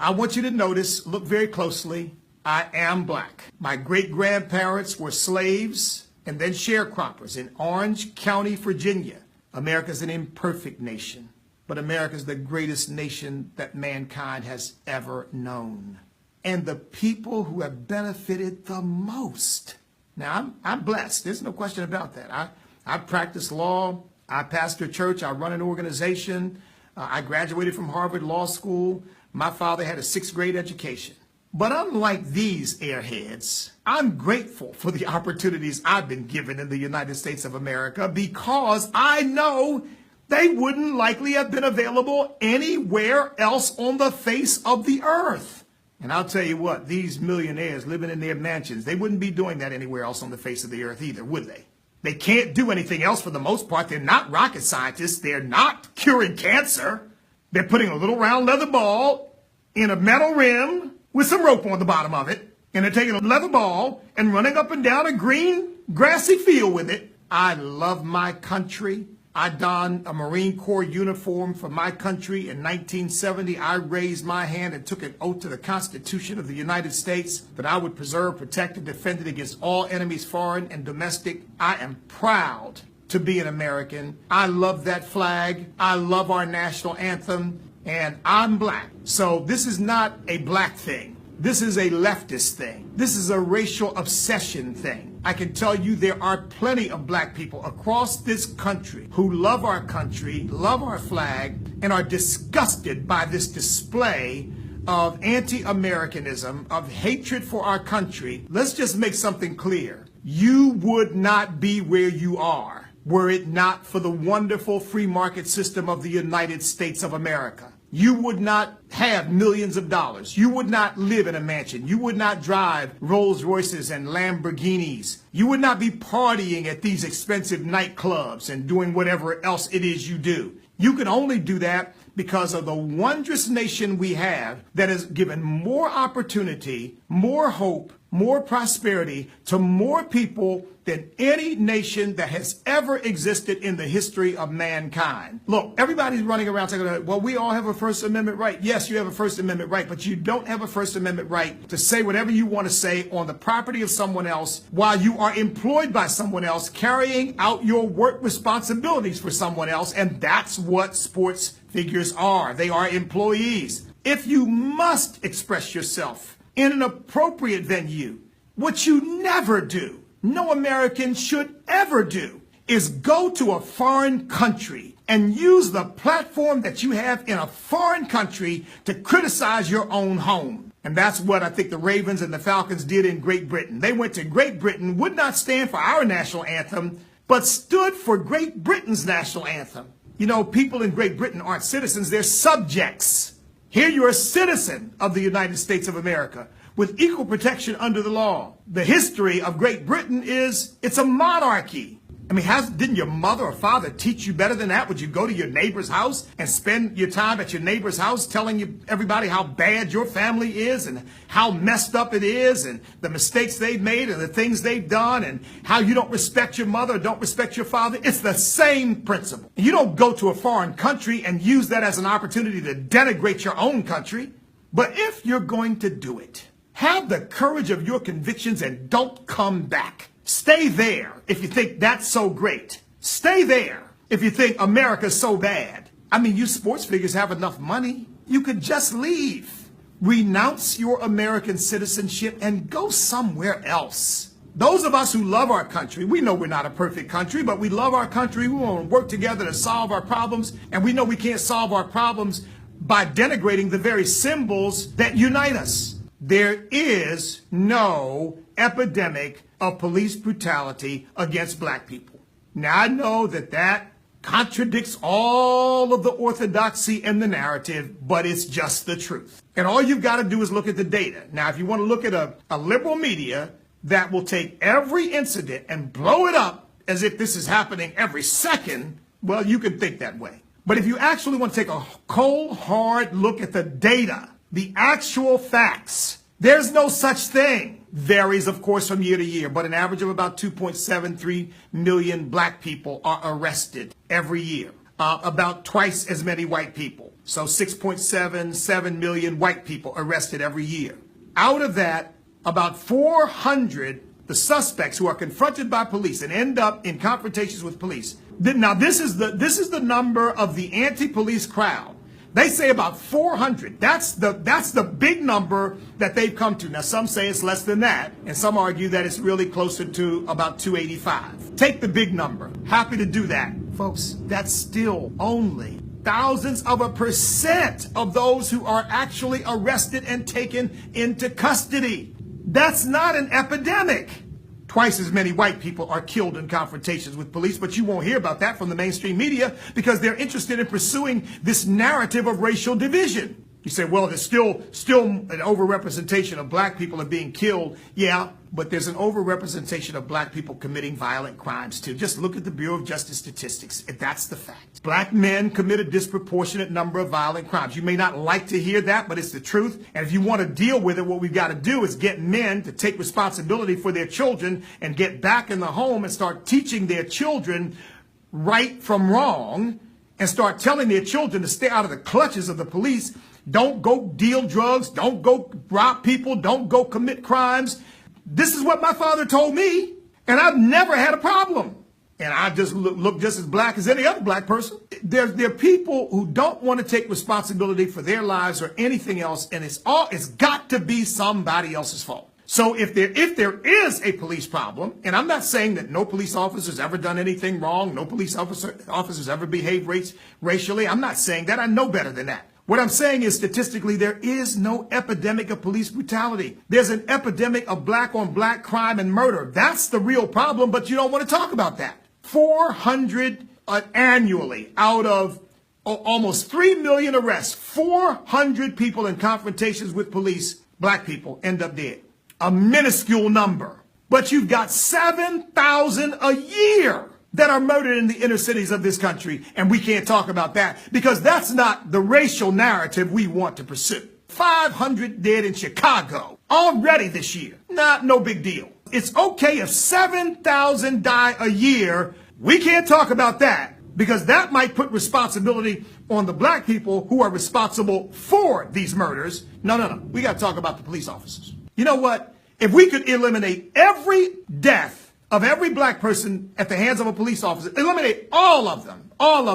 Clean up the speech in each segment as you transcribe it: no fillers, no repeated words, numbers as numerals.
I want you to notice, look very closely, I am black. My great-grandparents were slaves and then sharecroppers in Orange County, Virginia. America's an imperfect nation, but America's the greatest nation that mankind has ever known. And the people who have benefited the most. Now, I'm blessed. There's no question about that. I practice law. I pastor a church. I run an organization. I graduated from Harvard Law School. My father had a 6th grade education. But unlike these airheads, I'm grateful for the opportunities I've been given in the United States of America because I know they wouldn't likely have been available anywhere else on the face of the earth. And I'll tell you what, these millionaires living in their mansions, they wouldn't be doing that anywhere else on the face of the earth either, would they? They can't do anything else for the most part. They're not rocket scientists. They're not curing cancer. They're putting a little round leather ball in a metal rim with some rope on the bottom of it. And they're taking a leather ball and running up and down a green, grassy field with it. I love my country. I donned a Marine Corps uniform for my country in 1970. I raised my hand and took an oath to the Constitution of the United States that I would preserve, protect, and defend it against all enemies, foreign and domestic. I am proud to be an American. I love that flag. I love our national anthem. And I'm black. So this is not a black thing. This is a leftist thing. This is a racial obsession thing. I can tell you there are plenty of black people across this country who love our country, love our flag, and are disgusted by this display of anti-Americanism, of hatred for our country. Let's just make something clear. You would not be where you are were it not for the wonderful free market system of the United States of America. You would not have millions of dollars. You would not live in a mansion. You would not drive Rolls Royces and Lamborghinis. You would not be partying at these expensive nightclubs and doing whatever else it is you do. You can only do that because of the wondrous nation we have that has given more opportunity, more hope, more prosperity to more people than any nation that has ever existed in the history of mankind. Look, everybody's running around saying, well, we all have a First Amendment right. Yes, you have a First Amendment right, but you don't have a First Amendment right to say whatever you want to say on the property of someone else while you are employed by someone else, carrying out your work responsibilities for someone else. And that's what sports figures are. They are employees. If you must express yourself in an appropriate venue, what you never do, no American should ever do, is go to a foreign country and use the platform that you have in a foreign country to criticize your own home. And that's what I think the Ravens and the Falcons did in Great Britain. They went to Great Britain, would not stand for our national anthem, but stood for Great Britain's national anthem. You know, people in Great Britain aren't citizens, they're subjects. Here you're a citizen of the United States of America with equal protection under the law. The history of Great Britain is, it's a monarchy. I mean, didn't your mother or father teach you better than that? Would you go to your neighbor's house and spend your time at your neighbor's house telling everybody how bad your family is and how messed up it is and the mistakes they've made and the things they've done and how you don't respect your mother or don't respect your father? It's the same principle. You don't go to a foreign country and use that as an opportunity to denigrate your own country. But if you're going to do it, have the courage of your convictions and don't come back. Stay there if you think that's so great. Stay there if you think America's so bad. I mean, you sports figures have enough money. You could just leave. Renounce your American citizenship and go somewhere else. Those of us who love our country, we know we're not a perfect country, but we love our country. We want to work together to solve our problems. And we know we can't solve our problems by denigrating the very symbols that unite us. There is no epidemic of police brutality against black people. Now, I know that contradicts all of the orthodoxy and the narrative, but it's just the truth. And all you've got to do is look at the data. Now, if you want to look at a liberal media that will take every incident and blow it up as if this is happening every second, well, you can think that way. But if you actually want to take a cold, hard look at the data, the actual facts, there's no such thing. Varies, of course, from year to year, but an average of about 2.73 million black people are arrested every year. about twice as many white people. So 6.77 million white people arrested every year. Out of that, about 400, the suspects who are confronted by police and end up in confrontations with police. Now, this is the number of the anti-police crowd. They say about 400. That's the big number that they've come to. Now, some say it's less than that, and some argue that it's really closer to about 285. Take the big number. Happy to do that. Folks, that's still only thousands of a percent of those who are actually arrested and taken into custody. That's not an epidemic. Twice as many white people are killed in confrontations with police, but you won't hear about that from the mainstream media because they're interested in pursuing this narrative of racial division. You say, well, there's still an overrepresentation of black people are being killed. Yeah, but there's an overrepresentation of black people committing violent crimes too. Just look at the Bureau of Justice statistics. That's the fact. Black men commit a disproportionate number of violent crimes. You may not like to hear that, but it's the truth. And if you want to deal with it, what we've got to do is get men to take responsibility for their children and get back in the home and start teaching their children right from wrong and start telling their children to stay out of the clutches of the police. Don't go deal drugs. Don't go rob people. Don't go commit crimes. This is what my father told me, and I've never had a problem. And I just look just as black as any other black person. There are people who don't want to take responsibility for their lives or anything else, and it's got to be somebody else's fault. So if there is a police problem, and I'm not saying that no police officer's ever done anything wrong, no police officers ever behaved racially, I'm not saying that. I know better than that. What I'm saying is statistically, there is no epidemic of police brutality. There's an epidemic of black on black crime and murder. That's the real problem, but you don't want to talk about that. 400 annually out of almost 3 million arrests, 400 people in confrontations with police, black people, end up dead. A minuscule number. But you've got 7,000 a year that are murdered in the inner cities of this country, and we can't talk about that because that's not the racial narrative we want to pursue. 500 dead in Chicago already this year. No big deal. It's okay if 7,000 die a year. We can't talk about that because that might put responsibility on the black people who are responsible for these murders. No. We got to talk about the police officers. You know what? If we could eliminate every death of every black person at the hands of a police officer, eliminate all of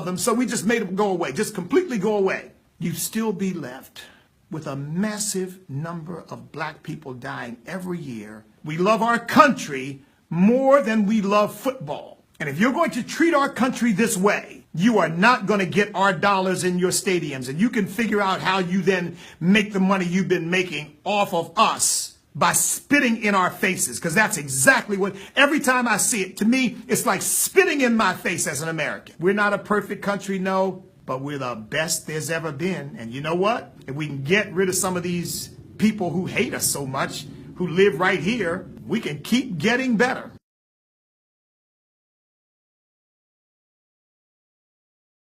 them, so we just made them go away, just completely go away, you'd still be left with a massive number of black people dying every year. We love our country more than we love football. And if you're going to treat our country this way, you are not going to get our dollars in your stadiums. And you can figure out how you then make the money you've been making off of us by spitting in our faces, because that's exactly what, every time I see it, to me, it's like spitting in my face as an American. We're not a perfect country, no, but we're the best there's ever been. And you know what? If we can get rid of some of these people who hate us so much, who live right here, we can keep getting better.